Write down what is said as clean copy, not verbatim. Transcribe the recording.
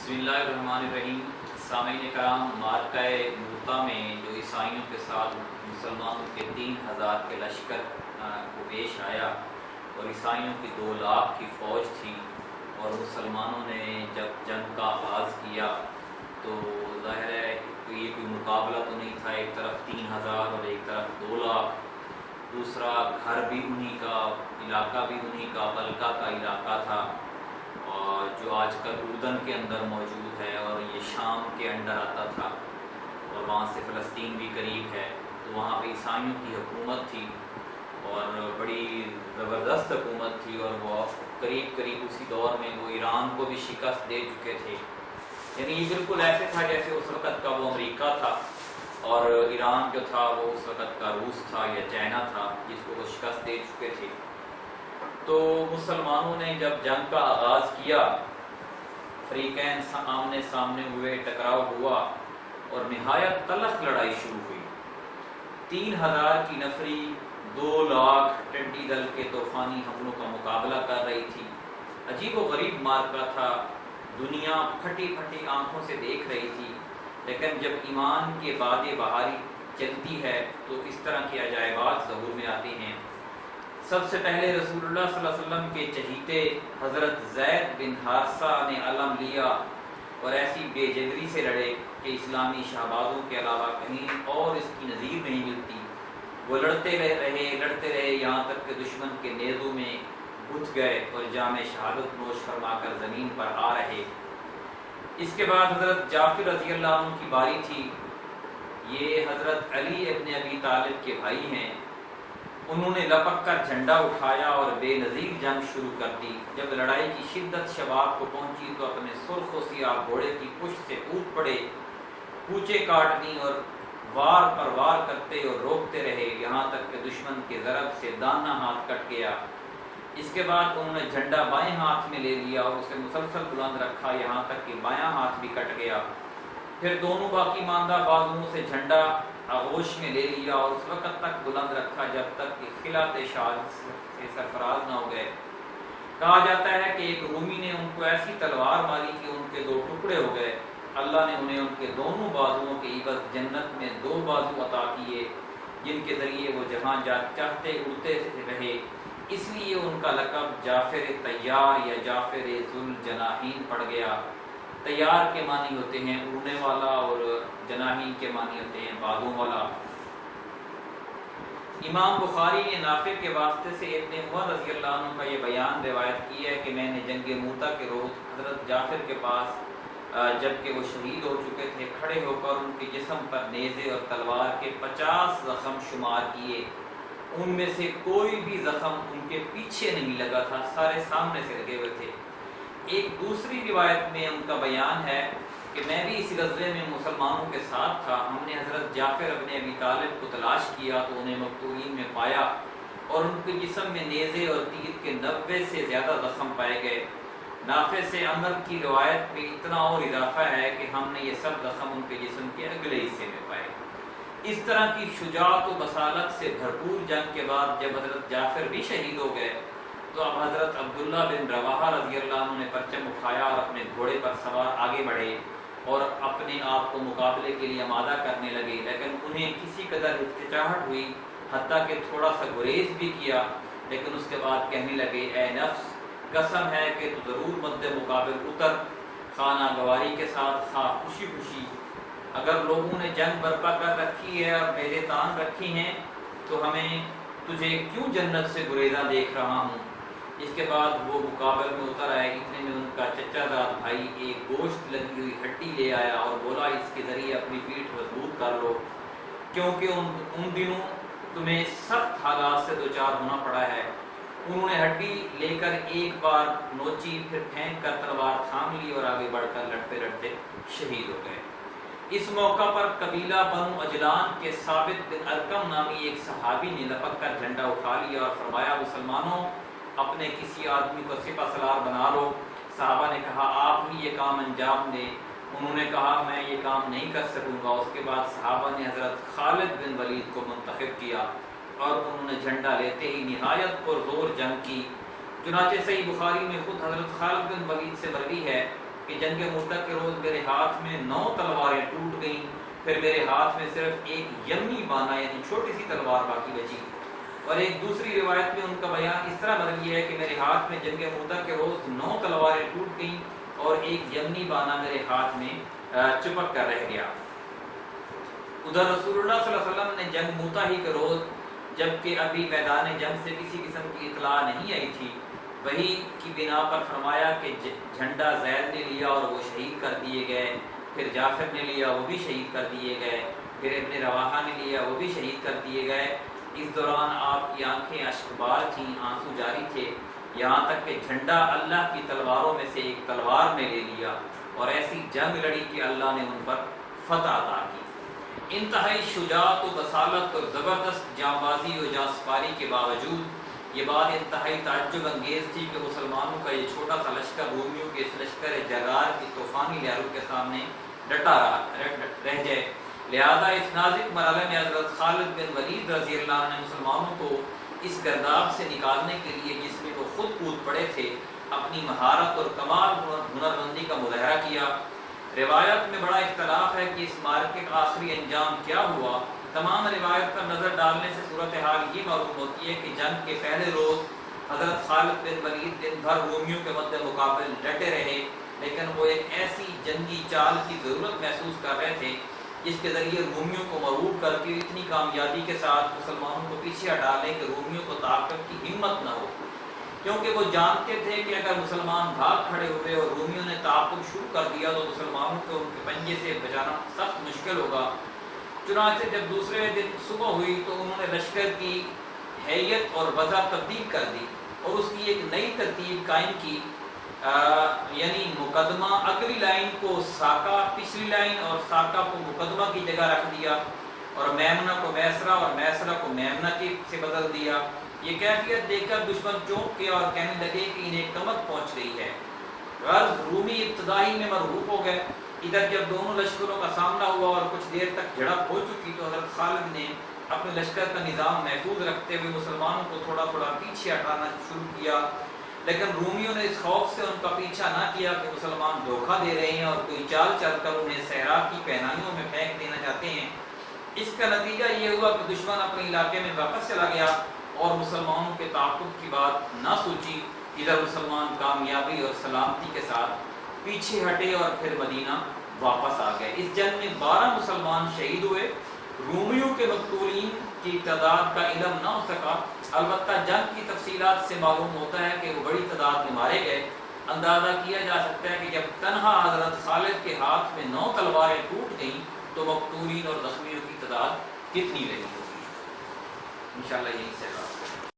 بسم اللہ الرحمن الرحیم۔ سامعین کرام، مارکہ موتا میں جو عیسائیوں کے ساتھ مسلمانوں کے 3000 کے لشکر کو پیش آیا اور عیسائیوں کی 2 لاکھ کی فوج تھی، اور مسلمانوں نے جب جنگ کا آغاز کیا تو ظاہر ہے یہ کوئی مقابلہ تو نہیں تھا، ایک طرف 3000 اور ایک طرف 2 لاکھ، دوسرا گھر بھی انہی کا، علاقہ بھی انہی کا، بلقا کا علاقہ تھا، اور جو آج کل اردن کے اندر موجود ہے، اور یہ شام کے انڈر آتا تھا، اور وہاں سے فلسطین بھی قریب ہے، تو وہاں پہ عیسائیوں کی حکومت تھی اور بڑی زبردست حکومت تھی، اور وہ قریب اسی دور میں وہ ایران کو بھی شکست دے چکے تھے۔ یعنی یہ بالکل ایسے تھا جیسے اس وقت کا وہ امریکہ تھا، اور ایران جو تھا وہ اس وقت کا روس تھا یا چائنا تھا، جس کو وہ شکست دے چکے تھے۔ تو مسلمانوں نے جب جنگ کا آغاز کیا، فریقین آمنے سامنے ہوئے، ٹکراؤ ہوا، اور نہایت تلخ لڑائی شروع ہوئی۔ 3000 کی نفری 2 لاکھ ٹڈی دل کے طوفانی حملوں کا مقابلہ کر رہی تھی۔ عجیب و غریب مارکا تھا، دنیا پھٹی پھٹی آنکھوں سے دیکھ رہی تھی، لیکن جب ایمان کے باد بہاری چلتی ہے تو اس طرح کے عجائبات ظہور میں آتے ہیں۔ سب سے پہلے رسول اللہ صلی اللہ علیہ وسلم کے چہیتے حضرت زید بن حارثہ نے علم لیا اور ایسی بے جگری سے لڑے کہ اسلامی شہبازوں کے علاوہ کہیں اور اس کی نظیر نہیں ملتی۔ وہ لڑتے رہے یہاں تک کہ دشمن کے نیزوں میں گھس گئے اور جام شہادت نوش فرما کر زمین پر آ رہے۔ اس کے بعد حضرت جعفر رضی اللہ عنہ کی باری تھی۔ یہ حضرت علی ابن ابی طالب کے بھائی ہیں۔ انہوں نے لپک کر جھنڈا اٹھایا اور بے نظیر جنگ شروع کر دی۔ جب لڑائی کی شدت شباب کو پہنچی تو اپنے سرخ و سیاہ گھوڑے کی پشت سے کود پڑے، کوچے کاٹ دی اور وار پر وار کرتے اور روکتے رہے، یہاں تک کہ دشمن کے ضرب سے دانا ہاتھ کٹ گیا۔ اس کے بعد انہوں نے جھنڈا بائیں ہاتھ میں لے لیا اور اسے مسلسل بلند رکھا، یہاں تک کہ بایاں ہاتھ بھی کٹ گیا۔ پھر دونوں باقی ماندہ بازوؤں سے جھنڈا آغوش میں لے لیا اور اس وقت تک بلند رکھا جب تک کہ خلعت شاد سے سرفراز نہ ہو گئے۔ کہا جاتا ہے کہ ایک رومی نے ان کو ایسی تلوار ماری کہ ان کے 2 ٹکڑے ہو گئے۔ اللہ نے انہیں ان کے دونوں بازوؤں کے عوض جنت میں 2 بازو عطا کیے، جن کے ذریعے وہ جہاں چاہتے اڑتے رہے۔ اس لیے ان کا لقب جعفر طیار یا جعفر ذوالجناحین پڑ گیا۔ طیار کے معنی ہوتے ہیں اڑنے والا، اور جناحین کے معنی ہوتے ہیں بازوں والا۔ امام بخاری نے نافع کے واسطے سے ابن عمر رضی اللہ عنہ کا یہ بیان روایت کی ہے کہ میں نے جنگ موتا کے روز حضرت جعفر کے پاس جبکہ وہ شہید ہو چکے تھے کھڑے ہو کر ان کے جسم پر نیزے اور تلوار کے 50 زخم شمار کیے۔ ان میں سے کوئی بھی زخم ان کے پیچھے نہیں لگا تھا، سارے سامنے سے لگے ہوئے تھے۔ ایک دوسری روایت میں ان کا بیان ہے کہ میں بھی اس غزوے میں مسلمانوں کے ساتھ تھا، ہم نے حضرت جعفر ابن ابی طالب کو تلاش کیا تو انہیں مقتولین میں پایا، اور ان کے جسم میں نیزے اور تیر کے 90 سے زیادہ زخم پائے گئے۔ نافع سے عمر کی روایت میں اتنا اور اضافہ ہے کہ ہم نے یہ سب زخم ان کے جسم کے اگلے حصے میں پائے۔ اس طرح کی شجاعت و بصالت سے بھرپور جنگ کے بعد جب حضرت جعفر بھی شہید ہو گئے تو اب حضرت عبداللہ بن رواحہ رضی اللہ عنہ نے پرچم اٹھایا اور اپنے گھوڑے پر سوار آگے بڑھے اور اپنے آپ کو مقابلے کے لیے آمادہ کرنے لگے، لیکن انہیں کسی قدر ہچکچاہٹ ہوئی، حتیٰ کہ تھوڑا سا گریز بھی کیا، لیکن اس کے بعد کہنے لگے اے نفس، قسم ہے کہ تو ضرور مد مقابل اتر، خواہ ناگواری کے ساتھ خواہ خوشی خوشی۔ اگر لوگوں نے جنگ برپا کر رکھی ہے اور میرے تان رکھی ہیں تو ہمیں تجھے کیوں جنت سے گریزاں دیکھ رہا ہوں۔ اس کے بعد وہ مقابل میں اتر آئے، اتنے میں ان کا چچا زاد بھائی ایک گوشت لگی ہوئی ہڈی لے آیا اور بولا اس کے ذریعے اپنی پیٹھ مضبوط کر لو، کیونکہ ان دنوں تمہیں سخت حالات سے دوچار ہونا پڑا ہے۔ انہوں نے ہڈی لے کر ایک بار نوچی، پھر پھینک کر تلوار تھام لی اور آگے بڑھ کر لڑتے لڑتے شہید ہو گئے۔ اس موقع پر قبیلہ بنو اجلان کے ثابت بن ارقم نامی ایک صحابی نے لپک کر جھنڈا اٹھا لیا اور فرمایا مسلمانوں اپنے کسی آدمی کو سپہ سالار بنا لو۔ صحابہ نے کہا آپ ہی یہ کام انجام دیں۔ انہوں نے کہا میں یہ کام نہیں کر سکوں گا۔ اس کے بعد صحابہ نے حضرت خالد بن ولید کو منتخب کیا اور انہوں نے جھنڈا لیتے ہی نہایت پرزور جنگ کی۔ چنانچہ صحیح بخاری میں خود حضرت خالد بن ولید سے مروی ہے کہ جنگ موتا کے روز میرے ہاتھ میں 9 تلواریں ٹوٹ گئیں، پھر میرے ہاتھ میں صرف ایک یمنی بانا یعنی چھوٹی سی تلوار باقی بچی۔ اور ایک دوسری روایت میں ان کا بیان اس طرح مروی ہے کہ میرے ہاتھ میں جنگ موتا کے روز 9 تلواریں ٹوٹ گئیں اور ایک یمنی بانا میرے ہاتھ میں چپک کر رہ گیا۔ ادھر رسول اللہ صلی اللہ علیہ وسلم نے جنگ موتا ہی کے روز، جبکہ ابھی میدان جنگ سے کسی قسم کی اطلاع نہیں آئی تھی، وہی کی بنا پر فرمایا کہ جھنڈا زید نے لیا اور وہ شہید کر دیے گئے، پھر جعفر نے لیا وہ بھی شہید کر دیے گئے، پھر ابن رواحہ نے لیا وہ بھی شہید کر دیے گئے۔ اس دوران آپ کی آنکھیں اشکبار تھیں، آنسو جاری تھے، یہاں تک کہ جھنڈا اللہ کی تلواروں میں سے ایک تلوار نے لے لیا اور ایسی جنگ لڑی کہ اللہ نے ان پر فتح عطا کی۔ انتہائی شجاعت و بصالت اور زبردست جانبازی و جانسپاری کے باوجود یہ بات انتہائی تعجب انگیز تھی کہ مسلمانوں کا یہ چھوٹا سا لشکر رومیوں کے اس لشکر جرار کی طوفانی لہروں کے سامنے ڈٹا رہ جائے۔ لہذا اس نازک مرحلے میں حضرت خالد بن ولید رضی اللہ عنہ نے مسلمانوں کو اس گرداب سے نکالنے کے لیے، جس میں وہ خود کود پڑے تھے، اپنی مہارت اور کمال ہنرمندی کا مظاہرہ کیا۔ روایت میں بڑا اختلاف ہے کہ اس مارکے کا آخری انجام کیا ہوا۔ تمام روایت پر نظر ڈالنے سے صورتحال یہ معلوم ہوتی ہے کہ جنگ کے پہلے روز حضرت خالد بن ولید دن بھر رومیوں کے مد مقابل ڈٹے رہے، لیکن وہ ایک ایسی جنگی چال کی ضرورت محسوس کر رہے تھے جس کے ذریعے رومیوں کو مغلوب کر کے اتنی کامیابی کے ساتھ مسلمانوں کو پیچھے ہٹا لیں کہ رومیوں کو طاقت کی ہمت نہ ہو، کیونکہ وہ جانتے تھے کہ اگر مسلمان بھاگ کھڑے ہوئے اور رومیوں نے تعاقب شروع کر دیا تو مسلمانوں کو ان کے پنجے سے بچانا سخت مشکل ہوگا۔ چنانچہ جب دوسرے دن صبح ہوئی تو انہوں نے لشکر کی حیت اور وضع تبدیل کر دی اور اس کی ایک نئی ترتیب قائم کی، یعنی مقدمہ اگلی لائن کو ساکا پچھلی لائن اور ساکا کو مقدمہ کی جگہ رکھ دیا، اور میمنہ کو میسرہ اور میسرہ کو میمنہ سے بدل دیا۔ یہ کیفیت دیکھ کر دشمن چونک گیا اور کہنے لگے کہ انہیں کمک پہنچ گئی ہے۔ غرض رومی ابتدائی میں مرعوب ہو گئے۔ ادھر جب دونوں لشکروں کا سامنا ہوا اور کچھ دیر تک جھڑپ ہو چکی تو حضرت خالد نے اپنے لشکر کا نظام محفوظ رکھتے ہوئے مسلمانوں کو تھوڑا تھوڑا پیچھے ہٹانا شروع کیا، لیکن رومیوں نے اس خوف سے ان کا پیچھا نہ کیا کہ مسلمان دھوکہ دے رہے ہیں اور کوئی چال چل کر انہیں صحرا کی پہنائیوں میں پھینک دینا چاہتے ہیں۔ اس کا نتیجہ یہ ہوا کہ دشمن اپنے علاقے میں واپس چلا گیا اور مسلمانوں کے تعاقب کی بات نہ سوچی۔ ادھر مسلمان کامیابی اور سلامتی کے ساتھ پیچھے ہٹے اور پھر مدینہ واپس آ گئے۔ اس جنگ میں 12 مسلمان شہید ہوئے۔ رومیوں کے مقتولین کی تعداد کا علم نہ ہو سکا، البتہ جنگ کی تفصیلات سے معلوم ہوتا ہے کہ وہ بڑی تعداد میں مارے گئے۔ اندازہ کیا جا سکتا ہے کہ جب تنہا حضرت خالد کے ہاتھ میں 9 تلواریں ٹوٹ گئیں تو مقتولین اور زخمیوں کی تعداد کتنی رہی ہوگی۔ انشاءاللہ یہیں سے